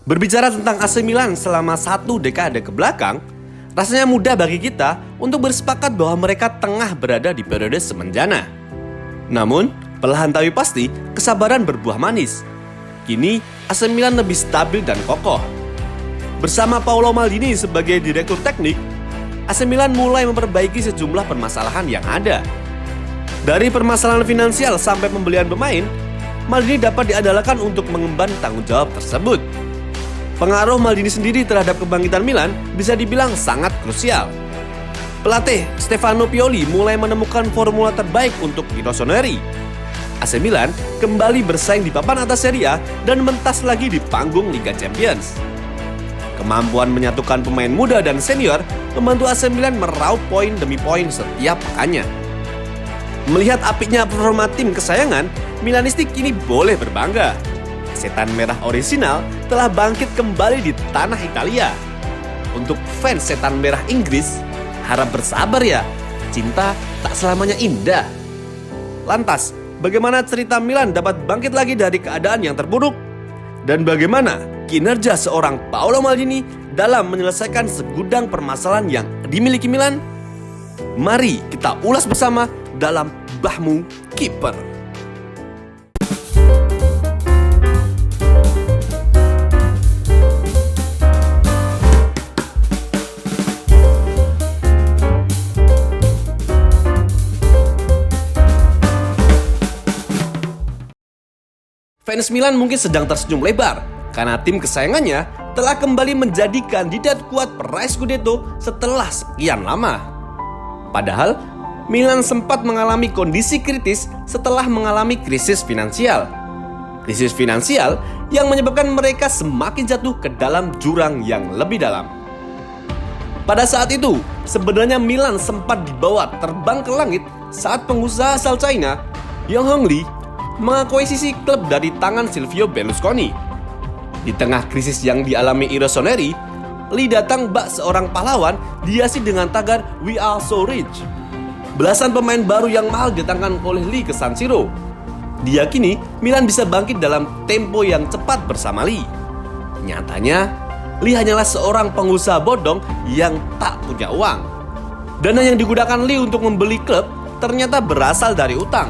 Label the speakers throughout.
Speaker 1: Berbicara tentang AC Milan selama satu dekade ke belakang, rasanya mudah bagi kita untuk bersepakat bahwa mereka tengah berada di periode semenjana. Namun, perlahan tapi pasti, kesabaran berbuah manis. Kini, AC Milan lebih stabil dan kokoh. Bersama Paolo Maldini sebagai direktur teknik, AC Milan mulai memperbaiki sejumlah permasalahan yang ada. Dari permasalahan finansial sampai pembelian pemain, Maldini dapat diandalkan untuk mengemban tanggung jawab tersebut. Pengaruh Maldini sendiri terhadap kebangkitan Milan bisa dibilang sangat krusial. Pelatih Stefano Pioli mulai menemukan formula terbaik untuk Rossoneri. AC Milan kembali bersaing di papan atas Serie A dan mentas lagi di panggung Liga Champions. Kemampuan menyatukan pemain muda dan senior membantu AC Milan meraup poin demi poin setiap pekannya. Melihat apiknya performa tim kesayangan, Milanistik kini boleh berbangga. Setan merah orisinal telah bangkit kembali di tanah Italia. Untuk fans setan merah Inggris, harap bersabar ya, cinta tak selamanya indah. Lantas, bagaimana cerita Milan dapat bangkit lagi dari keadaan yang terburuk? Dan bagaimana kinerja seorang Paolo Maldini dalam menyelesaikan segudang permasalahan yang dimiliki Milan? Mari kita ulas bersama dalam Bahmu Kiper. Fans Milan mungkin sedang tersenyum lebar karena tim kesayangannya telah kembali menjadi kandidat kuat peraih Scudetto setelah sekian lama. Padahal, Milan sempat mengalami kondisi kritis setelah mengalami krisis finansial. Krisis finansial yang menyebabkan mereka semakin jatuh ke dalam jurang yang lebih dalam. Pada saat itu, sebenarnya Milan sempat dibawa terbang ke langit saat pengusaha asal China, Yong Hong Lee, mengakuisisi klub dari tangan Silvio Berlusconi. Di tengah krisis yang dialami Rossoneri, Lee datang bak seorang pahlawan dihiasi dengan tagar "We are so rich". Belasan pemain baru yang mahal didatangkan oleh Lee ke San Siro. Diyakini Milan bisa bangkit dalam tempo yang cepat bersama Lee. Nyatanya, Lee hanyalah seorang pengusaha bodong yang tak punya uang. Dana yang digunakan Lee untuk membeli klub ternyata berasal dari utang.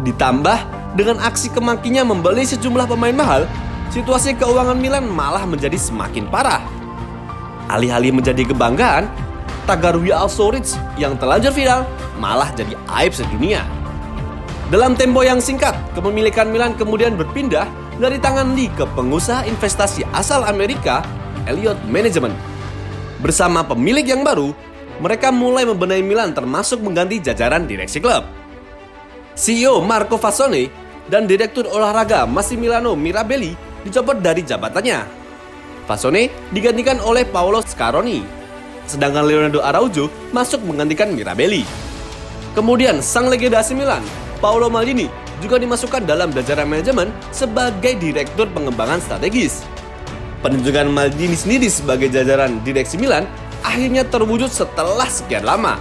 Speaker 1: Ditambah dengan aksi kemakinya membeli sejumlah pemain mahal, situasi keuangan Milan malah menjadi semakin parah. Alih-alih menjadi kebanggaan, tagar "We are so rich" yang terlanjur viral malah jadi aib sedunia. Dalam tempo yang singkat, kepemilikan Milan kemudian berpindah dari tangan Lee ke pengusaha investasi asal Amerika, Elliott Management. Bersama pemilik yang baru, mereka mulai membenahi Milan termasuk mengganti jajaran direksi klub. CEO Marco Fasone dan Direktur Olahraga Massimiliano Mirabelli dicopot dari jabatannya. Fasone digantikan oleh Paolo Scaroni, sedangkan Leonardo Araujo masuk menggantikan Mirabelli. Kemudian sang legenda AC Milan, Paolo Maldini, juga dimasukkan dalam jajaran manajemen sebagai Direktur Pengembangan Strategis. Penunjukan Maldini sendiri sebagai jajaran direksi Milan akhirnya terwujud setelah sekian lama.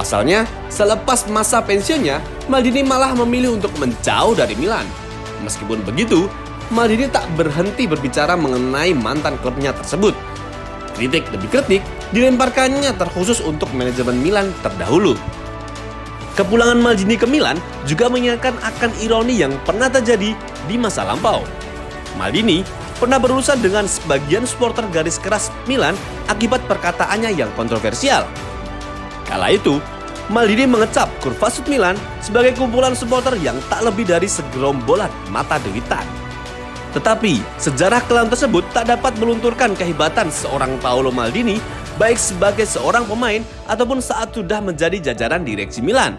Speaker 1: Pasalnya, selepas masa pensiunnya, Maldini malah memilih untuk menjauh dari Milan. Meskipun begitu, Maldini tak berhenti berbicara mengenai mantan klubnya tersebut. Kritik demi kritik dilemparkannya terkhusus untuk manajemen Milan terdahulu. Kepulangan Maldini ke Milan juga mengingatkan akan ironi yang pernah terjadi di masa lampau. Maldini pernah berurusan dengan sebagian supporter garis keras Milan akibat perkataannya yang kontroversial. Kala itu, Maldini mengecap Kurvasut Milan sebagai kumpulan supporter yang tak lebih dari segerombolan mata duitan. Tetapi, sejarah kelam tersebut tak dapat melunturkan kehebatan seorang Paolo Maldini baik sebagai seorang pemain ataupun saat sudah menjadi jajaran direksi Milan.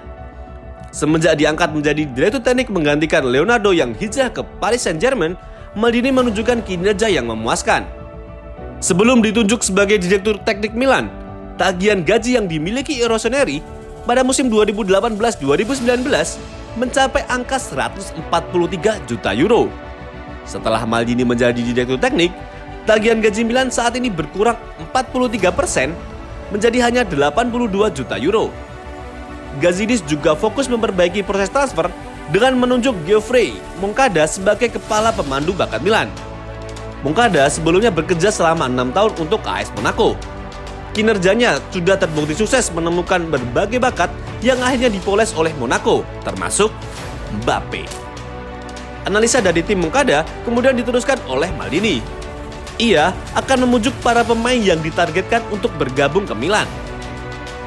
Speaker 1: Semenjak diangkat menjadi direktur teknik menggantikan Leonardo yang hijrah ke Paris Saint-Germain, Maldini menunjukkan kinerja yang memuaskan. Sebelum ditunjuk sebagai direktur teknik Milan, tagihan gaji yang dimiliki Rossoneri pada musim 2018-2019 mencapai angka 143 juta euro. Setelah Maldini menjadi direktur teknik, tagihan gaji Milan saat ini berkurang 43% menjadi hanya 82 juta euro. Gazidis juga fokus memperbaiki proses transfer dengan menunjuk Geoffrey Moncada sebagai kepala pemandu bakat Milan. Moncada sebelumnya bekerja selama 6 tahun untuk AS Monaco. Kinerjanya sudah terbukti sukses menemukan berbagai bakat yang akhirnya dipoles oleh Monaco, termasuk Mbappe. Analisa dari tim Moncada kemudian diteruskan oleh Maldini. Ia akan memujuk para pemain yang ditargetkan untuk bergabung ke Milan.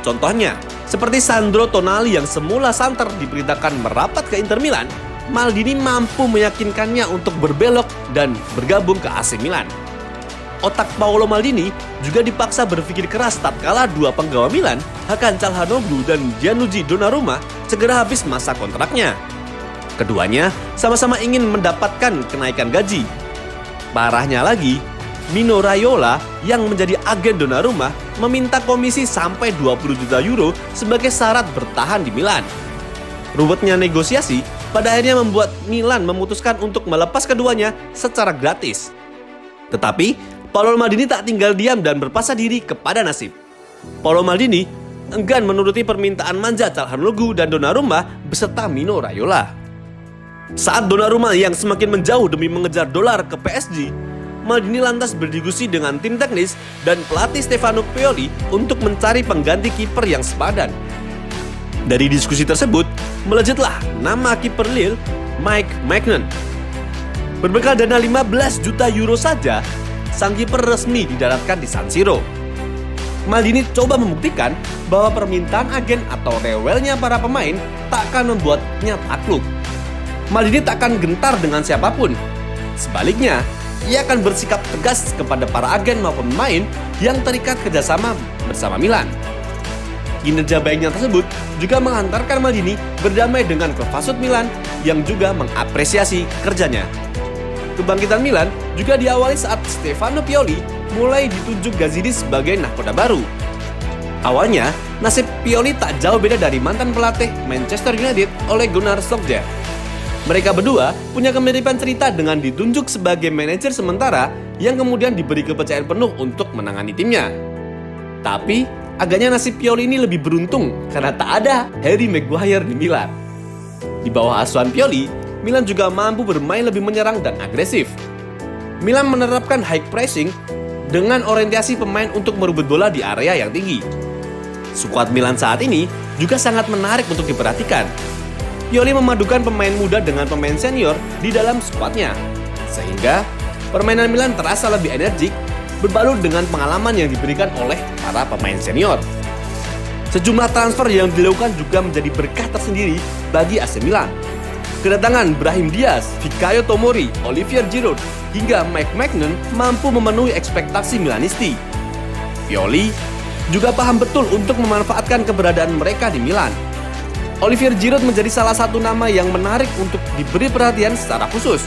Speaker 1: Contohnya, seperti Sandro Tonali yang semula santer diberitakan merapat ke Inter Milan, Maldini mampu meyakinkannya untuk berbelok dan bergabung ke AC Milan. Otak Paolo Maldini juga dipaksa berpikir keras tatkala dua penggawa Milan, Hakan Calhanoglu dan Gianluigi Donnarumma, segera habis masa kontraknya. Keduanya sama-sama ingin mendapatkan kenaikan gaji. Parahnya lagi, Mino Raiola yang menjadi agen Donnarumma meminta komisi sampai 20 juta euro sebagai syarat bertahan di Milan. Ruwetnya negosiasi pada akhirnya membuat Milan memutuskan untuk melepas keduanya secara gratis. Tetapi, Paolo Maldini tak tinggal diam dan berpasrah diri kepada nasib. Paolo Maldini enggan menuruti permintaan manja Calhanoglu dan Donnarumma beserta Mino Raiola. Saat Donnarumma yang semakin menjauh demi mengejar dolar ke PSG, Maldini lantas berdiskusi dengan tim teknis dan pelatih Stefano Pioli untuk mencari pengganti kiper yang sepadan. Dari diskusi tersebut, melejitlah nama kiper Lille, Mike Maignan. Berbekal dana 15 juta euro saja, sang kiper resmi didaratkan di San Siro. Maldini coba membuktikan bahwa permintaan agen atau rewelnya para pemain tak akan membuatnya takluk. Maldini tak akan gentar dengan siapapun. Sebaliknya, ia akan bersikap tegas kepada para agen maupun pemain yang terikat kerjasama bersama Milan. Kinerja baiknya tersebut juga mengantarkan Maldini berdamai dengan klub fasuit Milan yang juga mengapresiasi kerjanya. Kebangkitan Milan juga diawali saat Stefano Pioli mulai ditunjuk Gazidis sebagai nahkoda baru. Awalnya, nasib Pioli tak jauh beda dari mantan pelatih Manchester United Ole Gunnar Solskjaer. Mereka berdua punya kemiripan cerita dengan ditunjuk sebagai manajer sementara yang kemudian diberi kepercayaan penuh untuk menangani timnya. Tapi, agaknya nasib Pioli ini lebih beruntung karena tak ada Harry Maguire di Milan. Di bawah asuhan Pioli, Milan juga mampu bermain lebih menyerang dan agresif. Milan menerapkan high pressing dengan orientasi pemain untuk merebut bola di area yang tinggi. Skuad Milan saat ini juga sangat menarik untuk diperhatikan. Pioli memadukan pemain muda dengan pemain senior di dalam skuadnya, sehingga permainan Milan terasa lebih energik berbalut dengan pengalaman yang diberikan oleh para pemain senior. Sejumlah transfer yang dilakukan juga menjadi berkah tersendiri bagi AC Milan. Kedatangan Brahim Diaz, Fikayo Tomori, Olivier Giroud, hingga Mike Maignan mampu memenuhi ekspektasi Milanisti. Pioli juga paham betul untuk memanfaatkan keberadaan mereka di Milan. Olivier Giroud menjadi salah satu nama yang menarik untuk diberi perhatian secara khusus.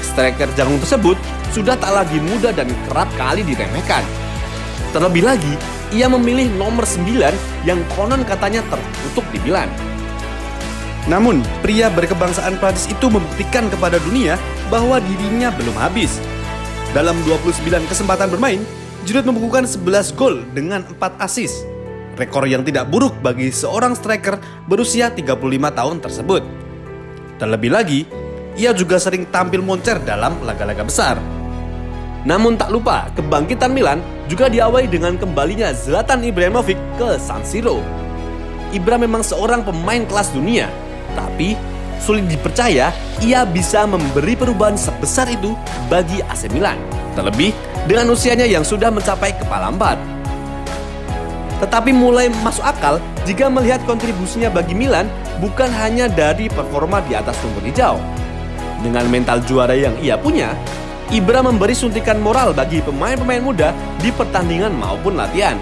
Speaker 1: Striker jagung tersebut sudah tak lagi muda dan kerap kali diremehkan. Terlebih lagi, ia memilih nomor 9 yang konon katanya terkutuk di Milan. Namun, pria berkebangsaan Prancis itu membuktikan kepada dunia bahwa dirinya belum habis. Dalam 29 kesempatan bermain, Giroud membukukan 11 gol dengan 4 assist. Rekor yang tidak buruk bagi seorang striker berusia 35 tahun tersebut. Terlebih lagi, ia juga sering tampil moncer dalam laga-laga besar. Namun tak lupa, kebangkitan Milan juga diawali dengan kembalinya Zlatan Ibrahimovic ke San Siro. Ibra memang seorang pemain kelas dunia, tapi sulit dipercaya ia bisa memberi perubahan sebesar itu bagi AC Milan, terlebih dengan usianya yang sudah mencapai kepala 4. Tetapi mulai masuk akal jika melihat kontribusinya bagi Milan bukan hanya dari performa di atas rumput hijau. Dengan mental juara yang ia punya, Ibra memberi suntikan moral bagi pemain-pemain muda di pertandingan maupun latihan.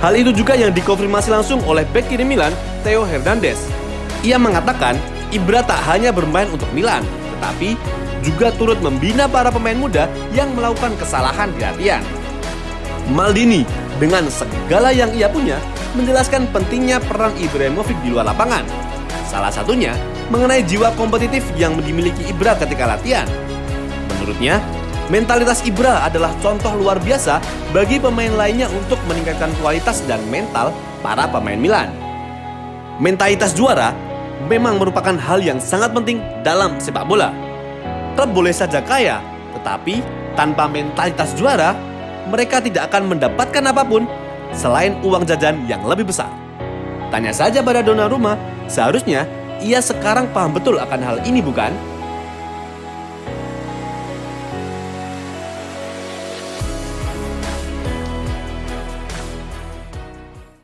Speaker 1: Hal itu juga yang dikonfirmasi langsung oleh bek kiri Milan, Theo Hernandez. Ia mengatakan Ibra tak hanya bermain untuk Milan, tetapi juga turut membina para pemain muda yang melakukan kesalahan di latihan. Maldini dengan segala yang ia punya menjelaskan pentingnya peran Ibrahimovic di luar lapangan. Salah satunya mengenai jiwa kompetitif yang dimiliki Ibra ketika latihan. Menurutnya, mentalitas Ibra adalah contoh luar biasa bagi pemain lainnya untuk meningkatkan kualitas dan mental para pemain Milan. Mentalitas juara memang merupakan hal yang sangat penting dalam sepak bola. Klub boleh saja kaya, tetapi Tanpa mentalitas juara, mereka tidak akan mendapatkan apapun selain uang jajan yang lebih besar. Tanya saja pada Donnarumma, seharusnya ia sekarang paham betul akan hal ini, bukan?